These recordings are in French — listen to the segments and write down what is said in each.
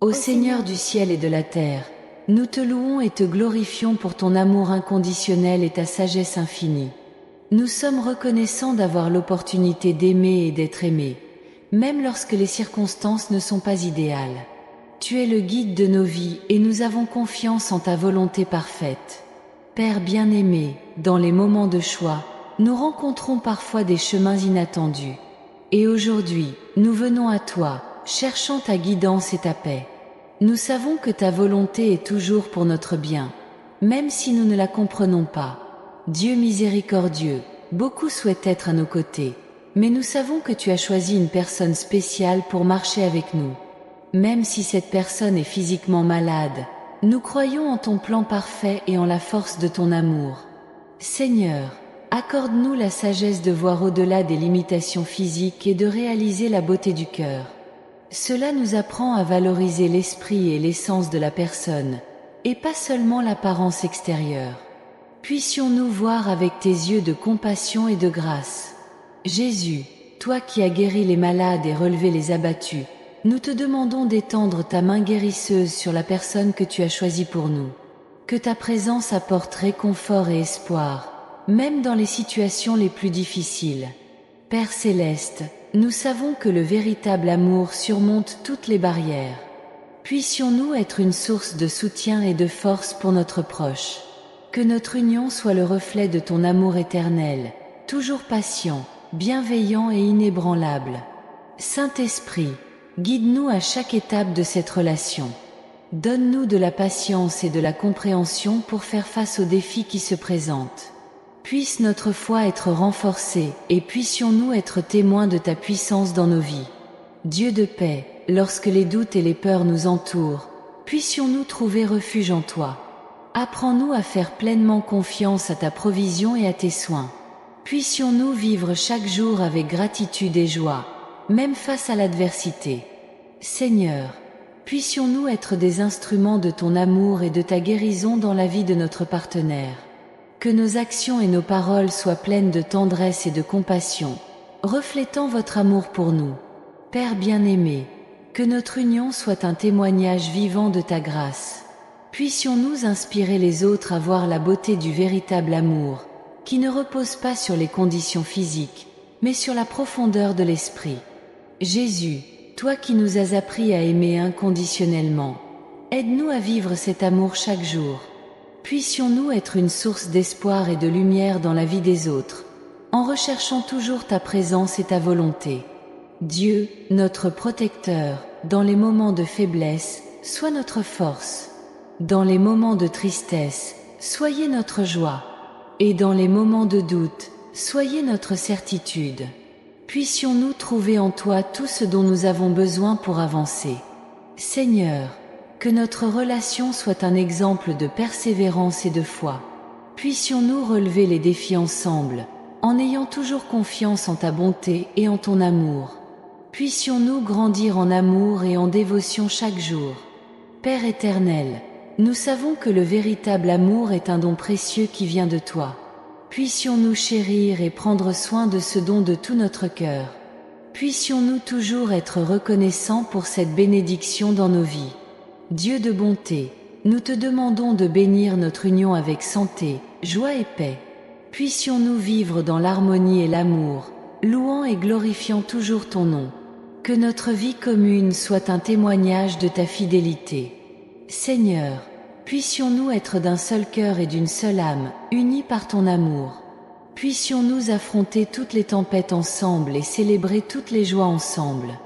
Ô Seigneur du ciel et de la terre, nous te louons et te glorifions pour ton amour inconditionnel et ta sagesse infinie. Nous sommes reconnaissants d'avoir l'opportunité d'aimer et d'être aimés, même lorsque les circonstances ne sont pas idéales. Tu es le guide de nos vies et nous avons confiance en ta volonté parfaite. Père bien-aimé, dans les moments de choix, nous rencontrons parfois des chemins inattendus. Et aujourd'hui, nous venons à toi, cherchant ta guidance et ta paix. Nous savons que ta volonté est toujours pour notre bien, même si nous ne la comprenons pas. Dieu miséricordieux, beaucoup souhaitent être à nos côtés, mais nous savons que tu as choisi une personne spéciale pour marcher avec nous. Même si cette personne est physiquement malade, nous croyons en ton plan parfait et en la force de ton amour. Seigneur, accorde-nous la sagesse de voir au-delà des limitations physiques et de réaliser la beauté du cœur. Cela nous apprend à valoriser l'esprit et l'essence de la personne, et pas seulement l'apparence extérieure. Puissions-nous voir avec tes yeux de compassion et de grâce. Jésus, toi qui as guéri les malades et relevé les abattus, nous te demandons d'étendre ta main guérisseuse sur la personne que tu as choisie pour nous. Que ta présence apporte réconfort et espoir, même dans les situations les plus difficiles. Père céleste, nous savons que le véritable amour surmonte toutes les barrières. Puissions-nous être une source de soutien et de force pour notre proche. Que notre union soit le reflet de ton amour éternel, toujours patient, bienveillant et inébranlable. Saint-Esprit, guide-nous à chaque étape de cette relation. Donne-nous de la patience et de la compréhension pour faire face aux défis qui se présentent. Puisse notre foi être renforcée et puissions-nous être témoins de ta puissance dans nos vies. Dieu de paix, lorsque les doutes et les peurs nous entourent, puissions-nous trouver refuge en toi. Apprends-nous à faire pleinement confiance à ta provision et à tes soins. Puissions-nous vivre chaque jour avec gratitude et joie, même face à l'adversité. Seigneur, puissions-nous être des instruments de ton amour et de ta guérison dans la vie de notre partenaire. Que nos actions et nos paroles soient pleines de tendresse et de compassion, reflétant votre amour pour nous. Père bien-aimé, que notre union soit un témoignage vivant de ta grâce. Puissions-nous inspirer les autres à voir la beauté du véritable amour, qui ne repose pas sur les conditions physiques, mais sur la profondeur de l'esprit. Jésus, toi qui nous as appris à aimer inconditionnellement, aide-nous à vivre cet amour chaque jour. Puissions-nous être une source d'espoir et de lumière dans la vie des autres, en recherchant toujours ta présence et ta volonté. Dieu, notre protecteur, dans les moments de faiblesse, sois notre force. Dans les moments de tristesse, soyez notre joie. Et dans les moments de doute, soyez notre certitude. Puissions-nous trouver en toi tout ce dont nous avons besoin pour avancer. Seigneur, que notre relation soit un exemple de persévérance et de foi. Puissions-nous relever les défis ensemble, en ayant toujours confiance en ta bonté et en ton amour. Puissions-nous grandir en amour et en dévotion chaque jour. Père éternel, nous savons que le véritable amour est un don précieux qui vient de toi. Puissions-nous chérir et prendre soin de ce don de tout notre cœur. Puissions-nous toujours être reconnaissants pour cette bénédiction dans nos vies. Dieu de bonté, nous te demandons de bénir notre union avec santé, joie et paix. Puissions-nous vivre dans l'harmonie et l'amour, louant et glorifiant toujours ton nom. Que notre vie commune soit un témoignage de ta fidélité. Seigneur, puissions-nous être d'un seul cœur et d'une seule âme, unis par ton amour. Puissions-nous affronter toutes les tempêtes ensemble et célébrer toutes les joies ensemble.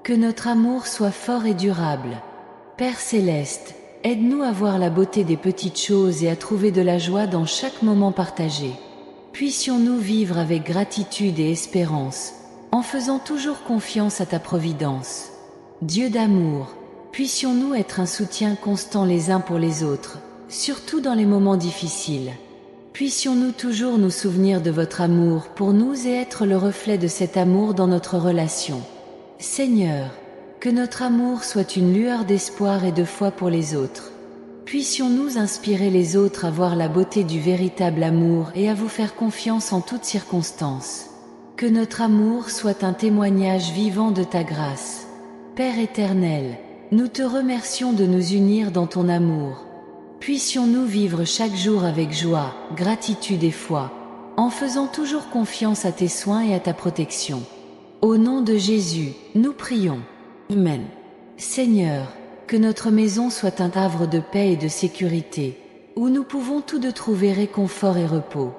Que notre amour soit fort et durable. Père céleste, aide-nous à voir la beauté des petites choses et à trouver de la joie dans chaque moment partagé. Puissions-nous vivre avec gratitude et espérance, en faisant toujours confiance à ta providence. Dieu d'amour, puissions-nous être un soutien constant les uns pour les autres, surtout dans les moments difficiles. Puissions-nous toujours nous souvenir de votre amour pour nous et être le reflet de cet amour dans notre relation. Seigneur, que notre amour soit une lueur d'espoir et de foi pour les autres. Puissions-nous inspirer les autres à voir la beauté du véritable amour et à vous faire confiance en toutes circonstances. Que notre amour soit un témoignage vivant de ta grâce. Père éternel, nous te remercions de nous unir dans ton amour. Puissions-nous vivre chaque jour avec joie, gratitude et foi, en faisant toujours confiance à tes soins et à ta protection. Au nom de Jésus, nous prions. Amen. Seigneur, que notre maison soit un havre de paix et de sécurité, où nous pouvons tous deux trouver réconfort et repos.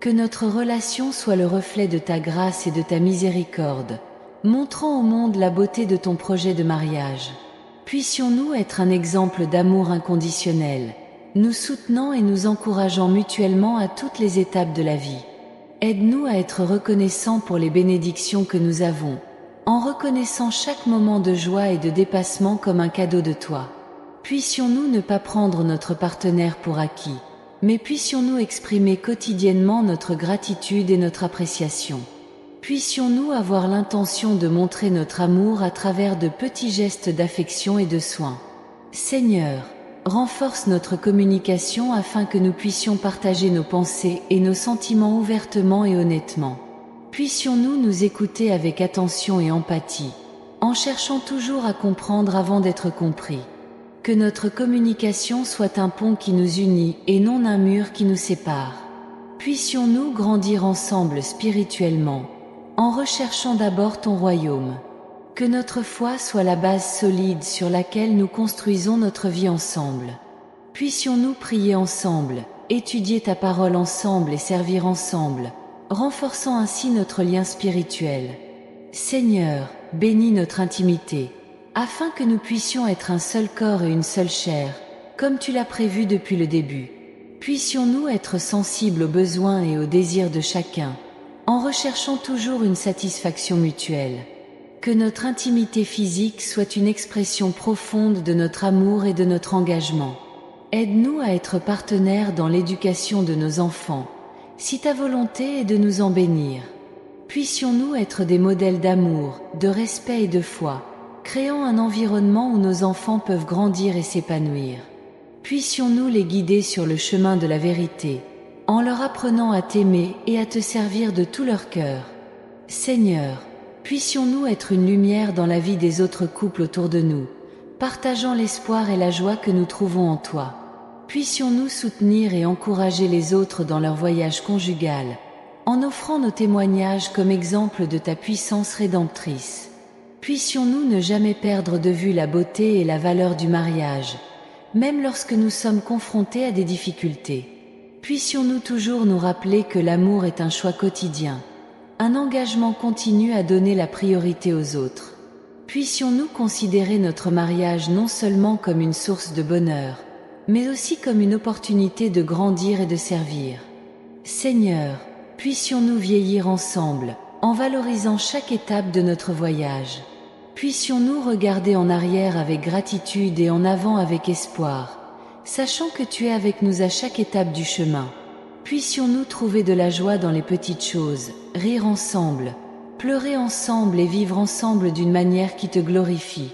Que notre relation soit le reflet de ta grâce et de ta miséricorde, montrant au monde la beauté de ton projet de mariage. Puissions-nous être un exemple d'amour inconditionnel, nous soutenant et nous encourageant mutuellement à toutes les étapes de la vie. Aide-nous à être reconnaissants pour les bénédictions que nous avons, en reconnaissant chaque moment de joie et de dépassement comme un cadeau de toi. Puissions-nous ne pas prendre notre partenaire pour acquis, mais puissions-nous exprimer quotidiennement notre gratitude et notre appréciation. Puissions-nous avoir l'intention de montrer notre amour à travers de petits gestes d'affection et de soins. Seigneur, renforce notre communication afin que nous puissions partager nos pensées et nos sentiments ouvertement et honnêtement. Puissions-nous nous écouter avec attention et empathie, en cherchant toujours à comprendre avant d'être compris. Que notre communication soit un pont qui nous unit et non un mur qui nous sépare. Puissions-nous grandir ensemble spirituellement, en recherchant d'abord ton royaume. Que notre foi soit la base solide sur laquelle nous construisons notre vie ensemble. Puissions-nous prier ensemble, étudier ta parole ensemble et servir ensemble, renforçant ainsi notre lien spirituel. Seigneur, bénis notre intimité, afin que nous puissions être un seul corps et une seule chair, comme tu l'as prévu depuis le début. Puissions-nous être sensibles aux besoins et aux désirs de chacun, en recherchant toujours une satisfaction mutuelle. Que notre intimité physique soit une expression profonde de notre amour et de notre engagement. Aide-nous à être partenaires dans l'éducation de nos enfants, si ta volonté est de nous en bénir. Puissions-nous être des modèles d'amour, de respect et de foi, créant un environnement où nos enfants peuvent grandir et s'épanouir. Puissions-nous les guider sur le chemin de la vérité, en leur apprenant à t'aimer et à te servir de tout leur cœur. Seigneur, puissions-nous être une lumière dans la vie des autres couples autour de nous, partageant l'espoir et la joie que nous trouvons en toi. Puissions-nous soutenir et encourager les autres dans leur voyage conjugal, en offrant nos témoignages comme exemple de ta puissance rédemptrice. Puissions-nous ne jamais perdre de vue la beauté et la valeur du mariage, même lorsque nous sommes confrontés à des difficultés. Puissions-nous toujours nous rappeler que l'amour est un choix quotidien, un engagement continu à donner la priorité aux autres. Puissions-nous considérer notre mariage non seulement comme une source de bonheur, mais aussi comme une opportunité de grandir et de servir. Seigneur, puissions-nous vieillir ensemble, en valorisant chaque étape de notre voyage. Puissions-nous regarder en arrière avec gratitude et en avant avec espoir, sachant que tu es avec nous à chaque étape du chemin. Puissions-nous trouver de la joie dans les petites choses, rire ensemble, pleurer ensemble et vivre ensemble d'une manière qui te glorifie.